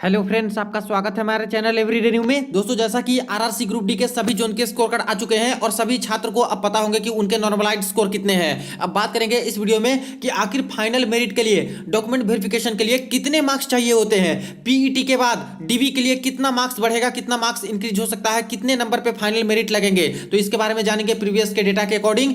Hello friends, आपका स्वागत है हमारे चैनल एवरीडे न्यू में। दोस्तों, जैसा कि आरआरसी ग्रुप डी के सभी जोन के स्कोर कार्ड आ चुके हैं और सभी छात्र को अब पता होंगे कि उनके नॉर्मलाइज्ड स्कोर कितने हैं। अब बात करेंगे इस वीडियो में कि आखिर फाइनल मेरिट के लिए डॉक्यूमेंट वेरिफिकेशन के लिए कितने मार्क्स चाहिए होते हैं। पीईटी के बाद डीबी के लिए कितना मार्क्स बढ़ेगा, कितना मार्क्स इंक्रीज हो सकता है, कितने नंबर पे फाइनल मेरिट लगेंगे, तो इसके बारे में जानेंगे प्रीवियस के डेटा के अकॉर्डिंग।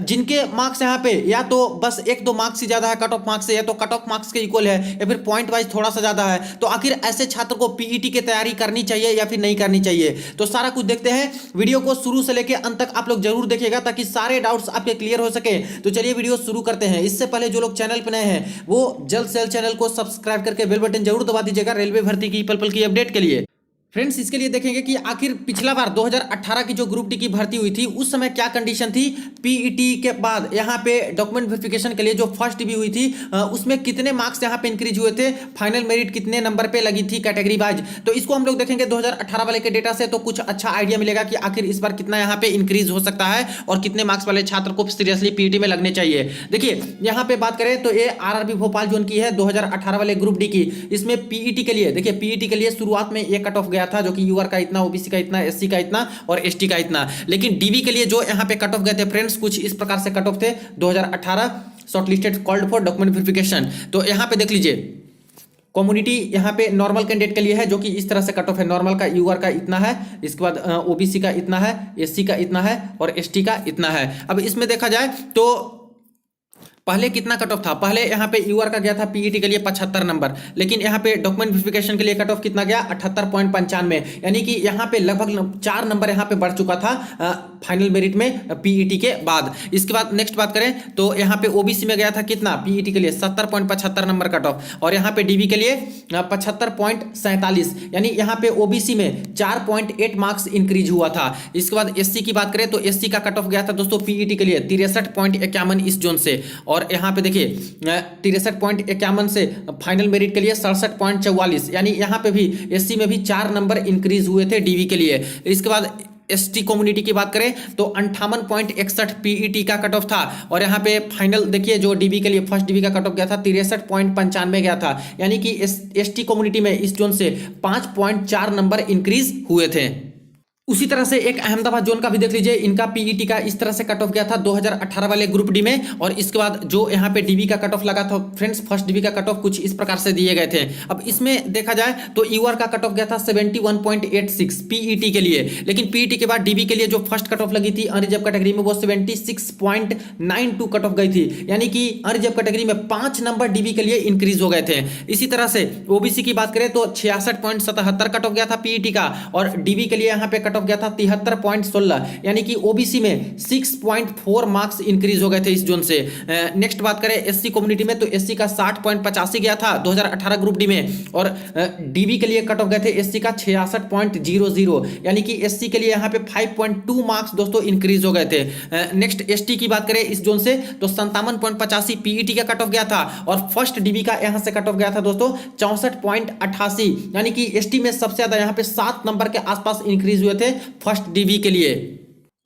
जिनके मार्क्स यहाँ पे या तो बस एक दो मार्क्स ही ज्यादा है कट ऑफ मार्क्स से, या तो कट ऑफ मार्क्स के इक्वल है, या फिर पॉइंट वाइज थोड़ा सा ज्यादा है, तो आखिर ऐसे छात्र को पीईटी की तैयारी करनी चाहिए या फिर नहीं करनी चाहिए। तो सारा कुछ देखते हैं। वीडियो को शुरू से लेकर अंत तक आप लोग जरूर देखिएगा ताकि सारे डाउट्स आपके क्लियर हो सके। तो चलिए वीडियो शुरू करते हैं। इससे पहले जो लोग चैनल पर नए हैं वो जल्द से जल्द चैनल को सब्सक्राइब करके बेल बटन जरूर दबा दीजिएगा रेलवे भर्ती की पल पल की अपडेट के लिए। फ्रेंड्स, इसके लिए देखेंगे कि आखिर पिछला बार 2018 की जो ग्रुप डी की भर्ती हुई थी उस समय क्या कंडीशन थी। पीईटी के बाद यहाँ पे डॉक्यूमेंट वेरिफिकेशन के लिए जो फर्स्ट डीबी हुई थी उसमें कितने मार्क्स यहाँ पे इंक्रीज हुए थे, फाइनल मेरिट कितने नंबर पे लगी थी कैटेगरी वाइज। तो इसको हम लोग देखेंगे 2018 वाले के डेटा से, तो कुछ अच्छा आइडिया मिलेगा कि आखिर इस बार कितना यहाँ पे इंक्रीज हो सकता है और कितने मार्क्स वाले छात्र को सीरियसली पीईटी में लगने चाहिए। देखिए यहाँ पे बात करें तो ये आरआरबी भोपाल जोन की है 2018 वाले ग्रुप डी की। इसमें पीईटी के लिए देखिए, पीईटी के लिए शुरुआत में ये कट ऑफ गया था जो कि यूआर का इतना, ओबीसी का इतना, एससी का इतना और एसटी का इतना। लेकिन डीबी के लिए जो यहां पे कट ऑफ गए थे फ्रेंड्स, कुछ इस प्रकार से कट ऑफ थे 2018 shortlisted called for document verification. तो यहां पे देख लीजिए, कम्युनिटी यहाँ पे नॉर्मल कैंडिडेट के लिए है जो कि इस तरह से कट ऑफ है। नॉर्मल का यूआर का इतना है, इसके बाद ओबीसी का इतना है, एससी का इतना है और एसटी का इतना है। अब इसमें देखा जाए तो पहले कितना कट ऑफ था। पहले यहाँ पे यूआर का गया था पीईटी के लिए 75 नंबर, लेकिन यहाँ पे डॉक्यूमेंट वेरिफिकेशन के लिए कट ऑफ कितना गया 78.95, यानी कि यहाँ पे लगभग 4 नंबर यहाँ पे बढ़ चुका था फाइनल मेरिट में पीईटी के बाद। इसके बाद नेक्स्ट बात करें तो यहाँ पे ओबीसी में गया था कितना पीईटी के लिए 70.75 नंबर कट ऑफ, और यहाँ पे डीबी के लिए 75.47, यानी यहाँ पे ओबीसी में 4.8 मार्क्स इंक्रीज हुआ था। इसके बाद एससी की बात करें तो एससी का कट ऑफ गया था दोस्तों पीईटी के लिए 63.51 इस जोन से, और यहाँ पे देखिए 63.51 से फाइनल मेरिट के लिए 67.44, यानी यहाँ पे भी एससी में भी 4 नंबर इंक्रीज हुए थे डीवी के लिए। इसके बाद एसटी कम्युनिटी की बात करें तो 58.61 पीईटी का कट ऑफ था, और यहाँ पे फाइनल देखिए जो डीबी के लिए फर्स्ट डीबी का कट ऑफ गया था 63.95 गया था, यानी कि एसटी कम्युनिटी में इस जोन से 5.4 नंबर इंक्रीज हुए थे। उसी तरह से एक अहमदाबाद जोन का भी देख लीजिए, इनका पीईटी का इस तरह से कट ऑफ गया था 2018 वाले ग्रुप डी में, और इसके बाद जो यहाँ पे डीबी का कट ऑफ लगा था फ्रेंड्स, फर्स्ट डीबी का कट ऑफ कुछ इस प्रकार से दिए गए थे। अब इसमें देखा जाए तो यूआर का कट ऑफ गया था 71.86 पीईटी के लिए, लेकिन पीईटी के बाद डीबी के लिए जो फर्स्ट कट ऑफ लगी थी अनरिजर्व कैटेगरी में वो 76.92 कट ऑफ गई थी, यानी कि अनरिजर्व कैटेगरी में 5 नंबर डीबी के लिए इंक्रीज हो गए थे। इसी तरह से ओबीसी की बात करें तो 66.77 कट ऑफ गया था पीईटी का, और डीबी के लिए यहाँ पे कट ऑफ गया था 73.16, यानी कि ओबीसी में 6.4 मार्क्स इंक्रीज हो गए थे इस जोन से। नेक्स्ट बात करें एससी कम्युनिटी में तो एससी का 60.85 गया था 2018 ग्रुप डी में, और डीबी के लिए कट ऑफ गए थे एससी का 66.00, यानी कि एससी के लिए यहाँ पे 5.2 मार्क्स दोस्तों इंक्रीज हो गए थे। नेक्स्ट एसटी की बात करें इस जोन से तो 57.85 पीईटी का कट ऑफ गया था, और फर्स्ट डीबी का यहाँ से कट ऑफ गया था दोस्तों 64.88, यानी कि एसटी में सबसे ज्यादा यहाँ पे 7 नंबर के आसपास इंक्रीज हुए थे फर्स्ट डीबी के लिए।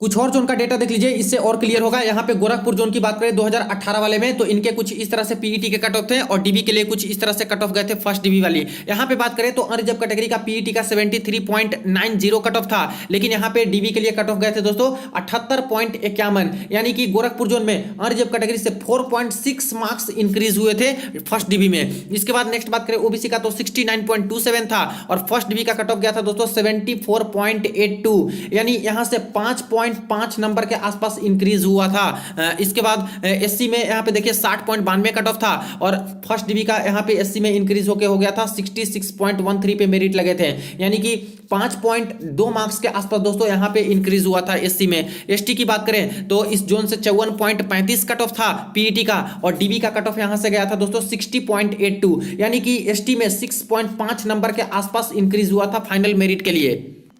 कुछ और जोन का डेटा देख लीजिए, इससे और क्लियर होगा। यहाँ पे गोरखपुर जोन की बात करें 2018 वाले में तो इनके कुछ इस तरह से पीईटी के कट ऑफ थे, और डीबी के लिए कुछ इस तरह से कट ऑफ गए थे फर्स्ट डीबी वाली। यहाँ पे बात करें तो अनरिजर्व कैटेगरी का पीईटी का 73.90 कट ऑफ था, लेकिन यहाँ पे डीबी के लिए कट ऑफ गए थे दोस्तों 78.51, यानी कि गोरखपुर जोन में अनरिजर्व कैटेगरी से 4.6 मार्क्स इंक्रीज हुए थे फर्स्ट डीबी में। इसके बाद नेक्स्ट बात करें ओबीसी का तो 69.27 था, और फर्स्ट डीबी का कट ऑफ गया था दोस्तों 74.82, यानी यहाँ से 5 नंबर के आसपास इंक्रीज हुआ था। इसके बाद एससी में यहाँ पे देखिए 60.92 कट ऑफ था, और फर्स्ट डीबी का यहाँ पे एससी में इंक्रीज होके हो गया था 66.13 पे मेरिट लगे थे, यानी कि 5.2 मार्क्स के आसपास दोस्तों यहाँ पे इंक्रीज हुआ था एससी में। एसटी की बात करें तो इस जोन से 54.35 कट ऑफ था पीईटी का, और डीबी का कट ऑफ यहाँ से गया था दोस्तों 60.82, यानी कि एसटी में 6.5 नंबर के आसपास इंक्रीज हुआ था फाइनल मेरिट के लिए।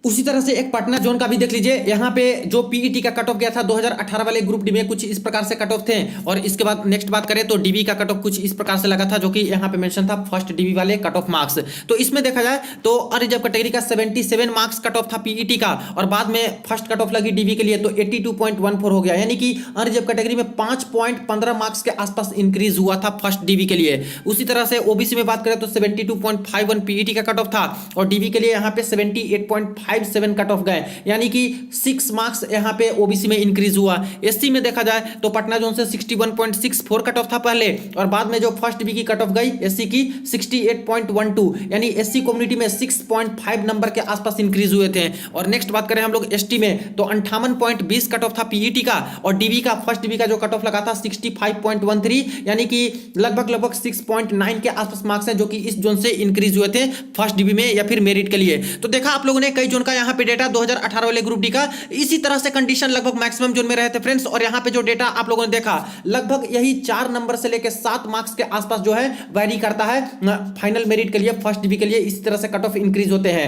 उसी तरह से एक पटना जोन का भी देख लीजिए। यहाँ पे जो पीईटी का कट ऑफ गया था 2018 वाले ग्रुप डी में कुछ इस प्रकार से कट ऑफ थे। और इसके बाद नेक्स्ट बात करें तो डीबी का कट ऑफ कुछ इस प्रकार से लगा था, जो कि यहाँ पे मेंशन था फर्स्ट डीबी वाले कट ऑफ मार्क्स। तो इसमें देखा जाए तो अनरिजर्व कैटेगरी का 77 मार्क्स कट ऑफ था पीईटी का, और बाद में फर्स्ट कट ऑफ लगी डीबी के लिए तो 82.14 हो गया, यानी कि अनरिजर्व कैटेगरी में 5.15 मार्क्स के आसपास इंक्रीज हुआ था फर्स्ट डीबी के लिए। उसी तरह से ओबीसी में बात करें तो 72.51 पीईटी का कट ऑफ था, और डीबी के लिए यहाँ पे 78.57 कट ऑफ गए, यानी कि 6 मार्क्स यहाँ पे ओबीसी में इंक्रीज हुआ। एससी में देखा जाए तो पटना जोन से 61.64 कट ऑफ था पहले, और बाद में जो फर्स्ट डीबी की कट ऑफ गई एससी की 68.12, यानी एससी कम्युनिटी में 6.5 नंबर के आसपास इंक्रीज हुए थे। और नेक्स्ट बात करें हम लोग एसटी में तो 58.20 कट ऑफ था पीईटी का, और डीबी का फर्स्ट डीबी का जो कट ऑफ लगा था 65.13, यानी कि लगभग 6.9 के आसपास मार्क्स हैं जो कि इस जोन से इंक्रीज हुए थे फर्स्ट डीबी में या फिर मेरिट के लिए। तो देखा आप लोगों ने कई जोन का यहाँ पे डेटा 2018 वाले ग्रुप डी का, इसी तरह से कंडीशन लगभग मैक्सिमम जोन में रहे थे फ्रेंड्स। और यहाँ पे जो डेटा आप लोगों ने देखा लगभग यही 4 नंबर से लेकर 7 मार्क्स के आसपास जो है वैरी करता है फाइनल मेरिट के लिए, फर्स्ट डीबी के लिए इसी तरह से कट ऑफ इंक्रीज होते हैं।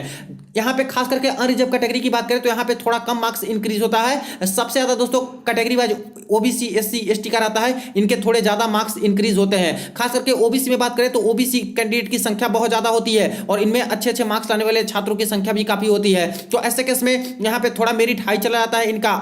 यहाँ पे खास करके अनरिजर्व कैटेगरी की बात करें तो यहाँ पे थोड़ा कम मार्क्स इंक्रीज होता है। सबसे ज्यादा दोस्तों category wise OBC SC ST का रहता है, इनके थोड़े ज्यादा मार्क्स इंक्रीज होते हैं। खास करके ओबीसी में बात करें तो ओबीसी कैंडिडेट की संख्या बहुत ज्यादा होती है, और इनमें अच्छे मार्क्स लाने वाले छात्रों की संख्या भी काफी होती है। तो ऐसे केस में यहाँ पे थोड़ा मेरिट हाई चला जाता है इनका,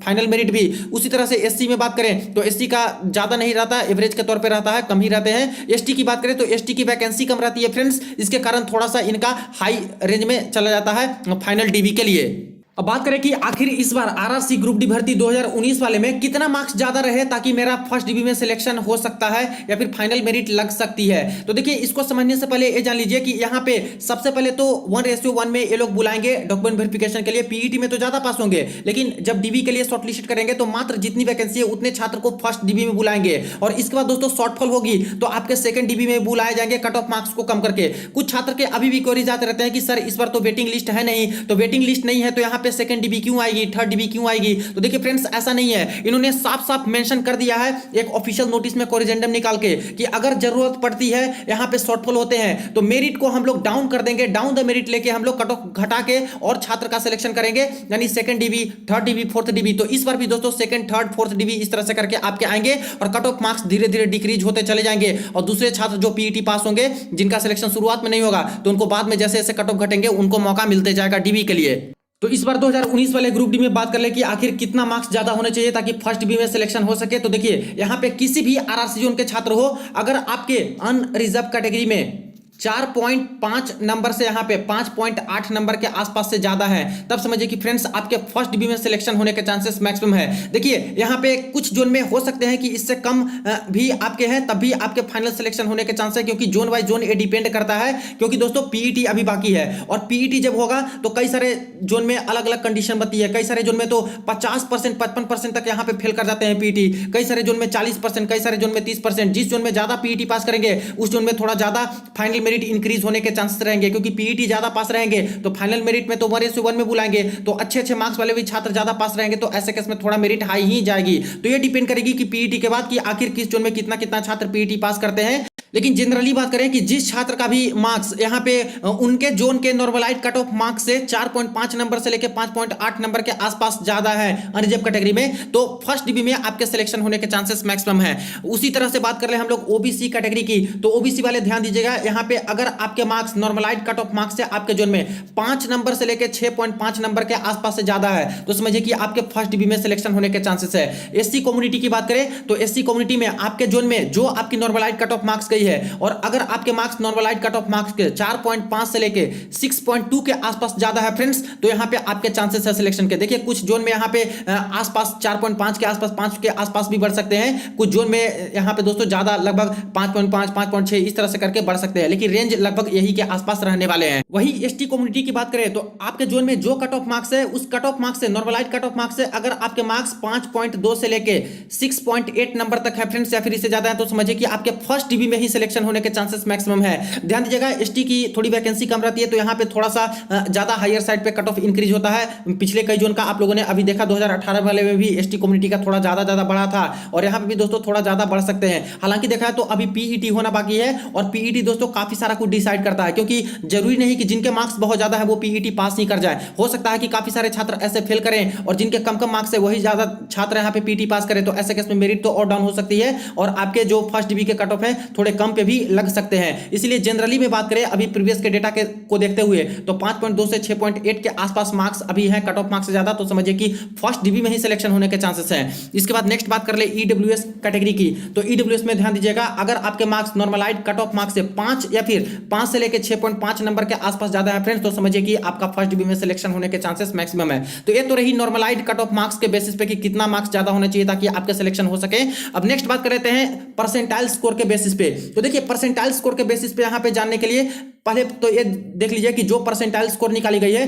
फाइनल मेरिट भी। उसी तरह से एससी में बात करें तो एससी का ज्यादा नहीं रहता, एवरेज के तौर पर रहता है, कम ही रहते हैं। एसटी की बात करें तो एसटी की वैकेंसी कम रहती है फ्रेंड्स, इसके कारण थोड़ा सा इनका हाई रेंज में चला जाता है फाइनल डीबी के लिए। अब बात करें कि आखिर इस बार आरआरसी ग्रुप डी भर्ती 2019 वाले में कितना मार्क्स ज्यादा रहे ताकि मेरा फर्स्ट डीबी में सिलेक्शन हो सकता है या फिर फाइनल मेरिट लग सकती है। तो देखिए इसको समझने से पहले ये जान लीजिए कि यहाँ पे सबसे पहले तो 1:1 में ये लोग बुलाएंगे डॉक्यूमेंट वेरिफिकेशन के लिए। पीईटी में तो ज्यादा पास होंगे, लेकिन जब डीबी के लिए शॉर्टलिस्ट करेंगे तो मात्र जितनी वैकेंसी है उतने छात्र को फर्स्ट डीबी में बुलाएंगे, और इसके बाद दोस्तों शॉर्टफॉल होगी तो आपके सेकंड डीबी में बुलाए जाएंगे कट ऑफ मार्क्स को कम करके। कुछ छात्र के अभी भी क्वेरीज आते रहते हैं कि सर इस बार तो वेटिंग लिस्ट है नहीं, तो वेटिंग लिस्ट नहीं है तो यहाँ पे सेकंड डीबी क्यों आएगी, थर्ड डीबी क्यों आएगी। तो देखिए फ्रेंड्स ऐसा नहीं है, इन्होंने साफ साफ मेंशन कर दिया है एक ऑफिशियल नोटिस में कोरिजेंडम निकाल के कि अगर जरूरत पड़ती है यहाँ पे शॉर्टफॉल होते हैं तो मेरिट को हम लोग डाउन कर देंगे, डाउन द मेरिट लेके हम लोग कट ऑफ घटा के और छात्र का सिलेक्शन करेंगे, यानी second dB, third dB, fourth dB. तो इस बार भी दोस्तों सेकंड थर्ड फोर्थ डीबी इस तरह से करके आपके आएंगे और कट ऑफ मार्क्स धीरे धीरे डिक्रीज होते चले जाएंगे, और दूसरे छात्र जो पीईटी पास होंगे जिनका सिलेक्शन शुरुआत में नहीं होगा तो उनको बाद में जैसे जैसे कट ऑफ घटेंगे उनको मौका मिलते जाएगा डीबी के लिए। तो इस बार 2019 वाले ग्रुप डी में बात कर ले कि आखिर कितना मार्क्स ज्यादा होने चाहिए ताकि फर्स्ट डीबी में सिलेक्शन हो सके। तो देखिए यहाँ पे किसी भी आरआरसी जोन के छात्र हो, अगर आपके अनरिजर्व कैटेगरी में 4.5 नंबर से यहाँ पे 5.8 नंबर के आसपास से ज्यादा है, तब समझिए कि फ्रेंड्स आपके फर्स्ट डीबी में सिलेक्शन होने के चांसेस मैक्सिमम है। देखिए यहाँ पे कुछ जोन में हो सकते हैं कि इससे कम भी आपके हैं, तब भी आपके फाइनल सिलेक्शन होने के चांस है, क्योंकि जोन वाइज जोन ये डिपेंड करता है। क्योंकि दोस्तों पीईटी अभी बाकी है, और पीईटी जब होगा तो कई सारे जोन में अलग अलग कंडीशन बनती है। कई सारे जोन में तो 50% 55% तक यहाँ पे फेल कर जाते हैं पीईटी, कई सारे जोन में 40%, कई सारे जोन में 30%। जिस जोन में ज्यादा पीईटी पास करेंगे उस जोन में थोड़ा ज्यादा फाइनल मेरिट इंक्रीज होने के चांसेस रहेंगे, क्योंकि पीईटी ज्यादा पास रहेंगे तो फाइनल मेरिट में तो 1:1 में बुलाएंगे, तो अच्छे मार्क्स वाले भी छात्र ज्यादा पास रहेंगे, तो ऐसे केस में थोड़ा मेरिट हाई ही जाएगी। तो ये डिपेंड करेगी कि पीईटी के बाद कि आखिर किस जोन में कितना कितना छात्र पीईटी पास करते हैं। लेकिन जनरली बात करें कि जिस छात्र का भी मार्क्स यहाँ पे उनके जोन के नॉर्मलाइज्ड कट ऑफ मार्क्स से 4.5 नंबर से लेकर 5.8 नंबर के आसपास ज्यादा है अनरिजर्व कैटेगरी में, तो फर्स्ट डीबी में आपके सिलेक्शन होने के चांसेस मैक्सिमम है। उसी तरह से बात कर ले हम लोग ओबीसी कैटेगरी की, तो ओबीसी वाले ध्यान दीजिएगा, यहाँ पे अगर आपके marks normalized cut off marks से आपके जोन में 5 नंबर से लेकर 6.5 नंबर के आसपास से ज्यादा है, तो समझिए कि आपके फर्स्ट डीबी में सिलेक्शन होने के चांसेस है। एससी कम्युनिटी की बात करें तो एससी कम्युनिटी में आपके जोन में जो आपकी नॉर्मलाइज्ड कट ऑफ मार्क्स गई है, और अगर आपके marks normalized cut off marks के 4.5 से लेके 6.2 के आसपास ज्यादा है फ्रेंड्स, तो यहाँ पे आपके चांसेस है सिलेक्शन के। देखिए कुछ जोन में यहाँ पे आसपास 4.5 के आसपास 5 के आसपास भी बढ़ सकते हैं, कुछ जोन में यहाँ पे दोस्तों ज्यादा लगभग 5.5 5.6 इस तरह से करके बढ़ सकते हैं, लेकिन रेंज लगभग यही के आसपास रहने वाले हैं। वही एसटी कम्युनिटी की बात करें तो आपके जोन में जो कट ऑफ मार्क्स है उस कट ऑफ मार्क्स से नॉर्मलाइज्ड कट ऑफ मार्क्स से अगर आपके मार्क्स 5.2 से लेके 6.8 नंबर तक है फ्रेंड्स, या फिर इससे ज्यादा है, तो समझिए कि आपके फर्स्ट डीबी में ही सिलेक्शन होने के चांसेस मैक्सिमम है। ध्यान दीजिएगा, एसटी की थोड़ी वैकेंसी कम रहती है, तो यहाँ पे थोड़ा सा ज्यादा हायर साइड पे कट ऑफ इंक्रीज होता है। पिछले कई जोन का आप लोगों ने अभी देखा, 2018 वाले में भी एसटी कम्युनिटी का थोड़ा ज्यादा बढ़ा था, और यहाँ पे भी दोस्तों थोड़ा ज्यादा बढ़ सकते हैं। हालांकि देखा है तो अभी पीईटी होना बाकी है, और पीईटी दोस्तों काफी सारा कुछ डिसाइड करता है, क्योंकि जरूरी नहीं कि जिनके मार्क्स बहुत ज्यादा है वो पीईटी पास नहीं कर जाए। हो सकता है कि काफी सारे छात्र ऐसे फेल करें, और जिनके कम मार्क्स है वही ज्यादा छात्र यहाँ पे पीईटी पास करें, तो ऐसे केस में मेरिट तो और डाउन हो सकती है, और आपके जो फर्स्ट डिवी के कट ऑफ है थोड़े कम पे भी लग सकते हैं। इसलिए जनरली में बात करें अभी प्रीवियस के डेटा को देखते हुए, तो 5.2 से 6.8 के आसपास मार्क्स अभी है कट ऑफ मार्क्स से ज्यादा, तो समझिए कि फर्स्ट डिवी में ही सिलेक्शन होने के चांसेस हैं। इसके बाद नेक्स्ट बात कर ले ईडब्ल्यूएस कैटेगरी की, तो ईडब्ल्यूएस में ध्यान दीजिएगा, अगर आपके marks normalized cut off marks से 5 या फिर 5 से लेकर 6.5 नंबर के आसपास ज्यादा है फ्रेंड्स, तो समझिए कि आपका फर्स्ट डिवी में सिलेक्शन होने के चांसेस मैक्सिमम है। तो ये तो रही नॉर्मलाइज्ड कट ऑफ मार्क्स के बेसिस पे कि कितना मार्क्स ज्यादा होना चाहिए ताकि आपके सिलेक्शन हो सके। अब नेक्स्ट बात कर लेते हैं परसेंटाइल स्कोर के बेसिस पे। तो देखिए परसेंटाइल स्कोर के बेसिस पे यहां पे जानने के लिए पहले तो ये देख लीजिए कि जो परसेंटाइल स्कोर निकाली गई है,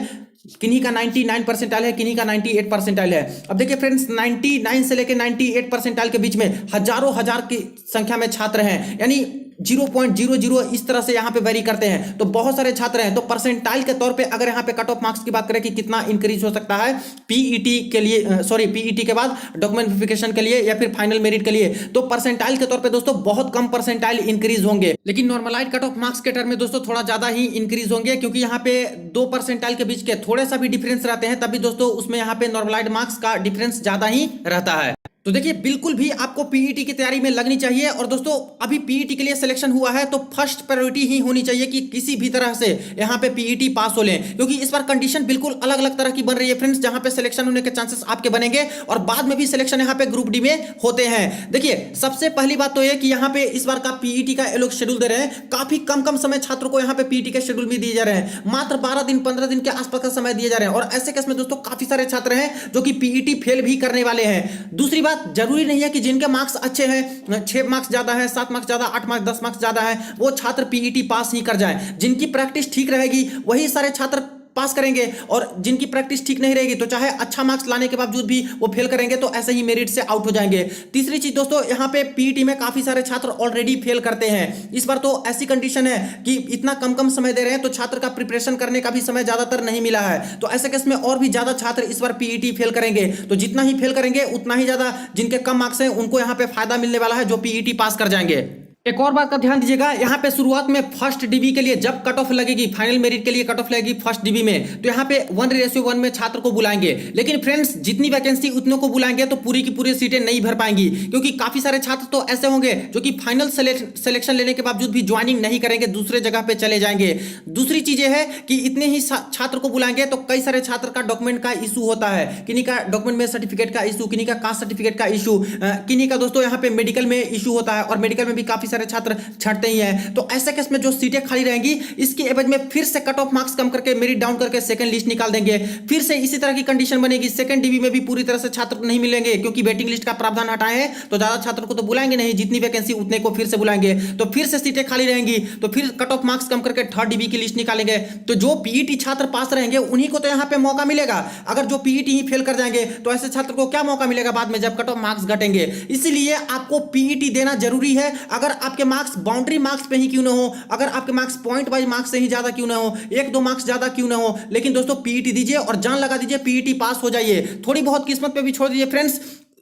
किन्हीं का 99 परसेंटाइल है, किन्हीं का 98 परसेंटाइल है। अब देखिए फ्रेंड्स, 99 से लेकर 98 परसेंटाइल के बीच में हजारों हजार की संख्या में छात्र हैं, यानी 0.00 इस तरह से यहाँ पे वेरी करते हैं, तो बहुत सारे छात्र हैं। तो परसेंटाइल के तौर पे अगर यहाँ पे कट ऑफ मार्क्स की बात करें कि कितना इंक्रीज हो सकता है पीईटी के लिए, सॉरी पीईटी के बाद डॉक्यूमेंट वेरिफिकेशन के लिए या फिर फाइनल मेरिट के लिए, तो परसेंटाइल के तौर पे दोस्तों बहुत कम परसेंटाइल इंक्रीज होंगे। लेकिन नॉर्मलाइज्ड कट ऑफ मार्क्स के टर्म में दोस्तों थोड़ा ज्यादा ही इंक्रीज होंगे, क्योंकि यहाँ पे 2 परसेंटाइल के बीच के थोड़े सा भी डिफरेंस रहते हैं, तभी दोस्तों उसमें यहाँ पे नॉर्मलाइज्ड मार्क्स का डिफरेंस ज्यादा ही रहता है। तो देखिए बिल्कुल भी आपको पीईटी की तैयारी में लगनी चाहिए, और दोस्तों अभी पीईटी के लिए सिलेक्शन हुआ है तो फर्स्ट प्रायोरिटी ही होनी चाहिए कि किसी भी तरह से यहाँ पे पीईटी पास हो लें, क्योंकि इस बार कंडीशन बिल्कुल अलग अलग तरह की बन रही है फ्रेंड्स, जहां पे सिलेक्शन होने के चांसेस आपके बनेंगे, और बाद में भी सिलेक्शन यहाँ पे ग्रुप डी में होते हैं। देखिए सबसे पहली बात तो यह कि यहाँ पे इस बार का पीईटी का ये लोग शेड्यूल दे रहे हैं, काफी कम समय छात्रों को यहाँ पे पीईटी के शेड्यूल में दिए जा रहे हैं, मात्र 12 दिन 15 दिन के आसपास का समय दिए जा रहे हैं, और ऐसे केस में दोस्तों काफी सारे छात्र हैं जो कि पीईटी फेल भी करने वाले हैं। दूसरी बात, जरूरी नहीं है कि जिनके मार्क्स अच्छे हैं, 6 मार्क्स ज्यादा है, 7 मार्क्स ज्यादा, 8 मार्क्स 10 मार्क्स ज्यादा है, वो छात्र पीईटी पास ही कर जाए। जिनकी प्रैक्टिस ठीक रहेगी वही सारे छात्र पास करेंगे, और जिनकी प्रैक्टिस ठीक नहीं रहेगी तो चाहे अच्छा मार्क्स लाने के बावजूद भी वो फेल करेंगे, तो ऐसे ही मेरिट से आउट हो जाएंगे। तीसरी चीज दोस्तों, यहाँ पे पीईटी में काफी सारे छात्र ऑलरेडी फेल करते हैं। इस बार तो ऐसी कंडीशन है कि इतना कम समय दे रहे हैं, तो छात्र का प्रिपरेशन करने का भी समय ज्यादातर नहीं मिला है, तो ऐसे केस में और भी ज्यादा छात्र इस बार पीईटी फेल करेंगे। तो जितना ही फेल करेंगे उतना ही ज्यादा जिनके कम मार्क्स हैं उनको यहाँ पे फायदा मिलने वाला है, जो पीईटी पास कर जाएंगे। एक और बात का ध्यान दीजिएगा, यहाँ पे शुरुआत में फर्स्ट डीबी के लिए जब कट ऑफ लगेगी, फाइनल मेरिट के लिए कट ऑफ लगेगी फर्स्ट डीबी में, तो यहाँ पे 1:1 में छात्र को बुलाएंगे। लेकिन फ्रेंड्स जितनी वैकेंसी उतनों को बुलाएंगे तो पूरी की पूरी सीटें नहीं भर पाएंगी, क्योंकि काफी सारे छात्र तो ऐसे होंगे जो कि फाइनल सिलेक्शन लेने के बावजूद भी ज्वाइनिंग नहीं करेंगे, दूसरे जगह पे चले जाएंगे। दूसरी चीज है कि इतने ही छात्र को बुलाएंगे तो कई सारे छात्र का डॉक्यूमेंट का इशू होता है, किन्हीं का डॉक्यूमेंट में सर्टिफिकेट का इशू, किन्हीं का कास्ट सर्टिफिकेट का इशू, किन्हीं का दोस्तों यहाँ पे मेडिकल में इशू होता है, और मेडिकल में भी काफी सारे छात्र ही है। तो ऐसे केस में जो सीटें खाली रहेंगी, इसके एवज में फिर से कट ऑफ मार्क्स कम करके मेरिट डाउन करके सेकंड लिस्ट निकाल देंगे। फिर से इसी तरह की कंडीशन बनेगी, सेकंड डीबी में भी पूरी तरह से छात्र नहीं मिलेंगे, क्योंकि वेटिंग लिस्ट का प्रावधान हटाए हैं, तो ज्यादा छात्रों को तो बुलाएंगे नहीं, जितनी वैकेंसी उतने को फिर से बुलाएंगे, तो फिर से सीटें खाली रहेंगी, तो फिर कट ऑफ मार्क्स कम करके थर्ड डीबी की लिस्ट निकालेंगे। तो जो पीईटी छात्र पास रहेंगे उन्हीं को तो यहाँ पे मौका मिलेगा। अगर जो पीईटी ही फेल कर जाएंगे तो ऐसे छात्र को क्या मौका मिलेगा बाद में जब कट ऑफ मार्क्स घटेंगे। इसीलिए आपको पीईटी देना जरूरी है, अगर आपके मार्क्स बाउंड्री मार्क्स पे ही क्यों ना हो, अगर आपके मार्क्स पॉइंट वाइज मार्क्स से ही ज्यादा क्यों ना हो, 1-2 मार्क्स ज्यादा क्यों ना हो, लेकिन दोस्तों पीईटी दीजिए और जान लगा दीजिए, पीईटी पास हो जाइए। थोड़ी बहुत किस्मत पे भी छोड़ दीजिए फ्रेंड्स,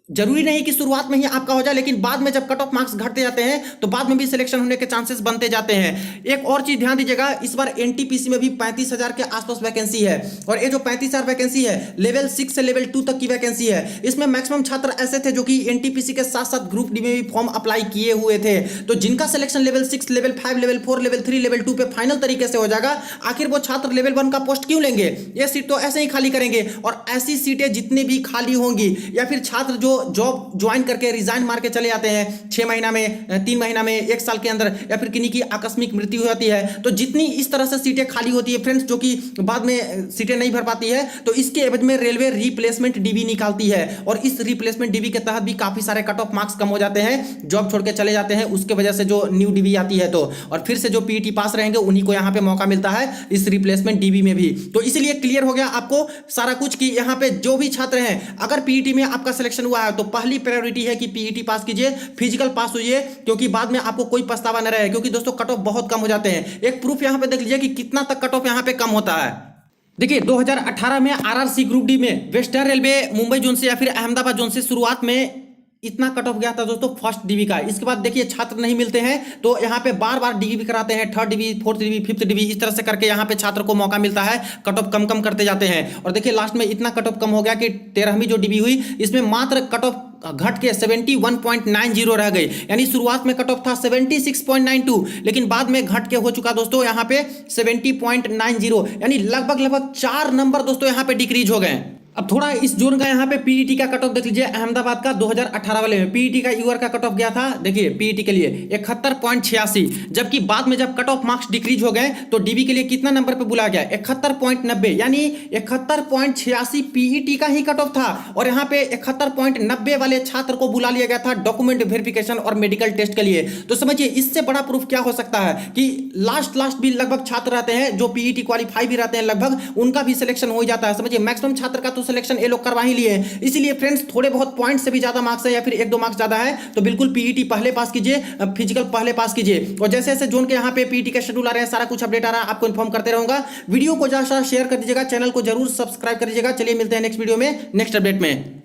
जरूरी नहीं कि शुरुआत में ही आपका हो जाए, लेकिन बाद में जब कट ऑफ मार्क्स घटते जाते हैं तो बाद में भी सिलेक्शन होने के चांसेस बनते जाते हैं। एक और चीज ध्यान दीजिएगा, इस बार एनटीपीसी में भी 35,000 के आसपास वैकेंसी है, और ये जो 35,000 वैकेंसी है लेवल 6 से लेवल 2 तक की वैकेंसी है। इसमें मैक्सिमम छात्र ऐसे थे जो कि एनटीपीसी के साथ साथ ग्रुप डी में भी फॉर्म अप्लाई किए हुए थे। तो जिनका selection level 6, level 5, level 4, level 3, level 2 पे फाइनल तरीके से हो जाएगा, आखिर वो छात्र लेवल 1 का पोस्ट क्यों लेंगे? ये सीट तो ऐसे ही खाली करेंगे, और ऐसी सीटें जितनी भी खाली होंगी, या फिर छात्र जो जॉब करके रिजाइन मार के चले जाते हैं 6 महीना में, 3 महीना में, 1 साल के अंदर, या फिर किन्हीं की आकस्मिक मृत्यु हो जाती है, तो जितनी इस तरह से सीटें खाली होती है फ्रेंड्स, जो कि बाद में सीटें नहीं भर पाती है, तो इसके एवज में रेलवे रिप्लेसमेंट डीबी निकालती है, और इस रिप्लेसमेंट डीबी के तहत भी काफी सारे कट ऑफ मार्क्स कम हो जाते हैं, जॉब छोड़ के चले जाते हैं उसके वजह से, जो न्यू डीबी आती है, तो और फिर से जो पीईटी पास रहेंगे उन्हीं को यहाँ पे मौका मिलता है इस रिप्लेसमेंट डीबी में भी। तो इसलिए क्लियर हो गया आपको सारा कुछ कि यहाँ पे जो भी छात्र हैं, अगर पीईटी में आपका सिलेक्शन हुआ रहा है तो पहली प्रायोरिटी है कि पीईटी पास कीजिए, फिजिकल पास होइए, क्योंकि बाद में आपको कोई पछतावा न रहे, क्योंकि दोस्तों कट ऑफ बहुत कम हो जाते हैं। एक प्रूफ यहां पे देख लीजिए कि कितना तक कट ऑफ यहां पे कम होता है। देखिए 2018 में आरआरसी ग्रुप डी में वेस्टर्न रेलवे मुंबई जोन से या फिर अहमदाबाद जोन से शुरुआत में इतना कट ऑफ गया था दोस्तों फर्स्ट डीबी का। इसके बाद देखिए छात्र नहीं मिलते हैं तो यहाँ पे बार बार डीबी कराते हैं, third dB, fourth dB, fifth dB, इस तरह से करके यहाँ पे छात्र को मौका मिलता है, कट ऑफ कम कम करते जाते हैं। और देखिए लास्ट में इतना कट ऑफ कम हो गया कि 13वीं जो डीबी हुई इसमें मात्र कट ऑफ घट के 71.90 रह गई। यानी शुरुआत में कट ऑफ था 76.92, लेकिन बाद में घट के हो चुका दोस्तों यहाँ पे 70.90, यानी लगभग 4 नंबर दोस्तों यहाँ पे डिक्रीज हो गए। अब थोड़ा इस जोन का यहाँ पे पीईटी का कट ऑफ देख लीजिए। अहमदाबाद का 2018 वाले में पीईटी का यूआर का कट ऑफ गया था, देखिए पीईटी के लिए 71.86, जबकि बाद में जब कट ऑफ मार्क्स डिक्रीज हो गए तो डीबी के लिए कितना नंबर पे बुलाया गया, 71.90, यानी 71.86 पीईटी का ही कट ऑफ था। और यहाँ पे 71.90 वाले छात्र को बुला लिया गया था डॉक्यूमेंट वेरिफिकेशन और मेडिकल टेस्ट के लिए। तो समझिए इससे बड़ा प्रूफ क्या हो सकता है कि लास्ट भी लगभग छात्र रहते हैं जो पीईटी क्वालिफाई भी रहते हैं, लगभग उनका भी सिलेक्शन हो जाता है। समझिए मैक्सिमम छात्र का सिलेक्शन ये लोग करवा ही लिए हैं। इसीलिए फ्रेंड्स थोड़े बहुत पॉइंट से भी ज्यादा मार्क्स है या फिर 1-2 मार्क्स ज्यादा है तो बिल्कुल पीईटी पहले पास कीजिए, फिजिकल पहले पास कीजिए। और जैसे जैसे जोन के यहाँ पे पीईटी का शेड्यूल आ रहे हैं, सारा कुछ अपडेट आ रहा है, आपको इन्फॉर्म करते रहूंगा। वीडियो को ज्यादा शेयर कर दीजिएगा, चैनल को जरूर सब्सक्राइब कर दीजिएगा। चलिए मिलते हैं नेक्स्ट वीडियो में, नेक्स्ट अपडेट में।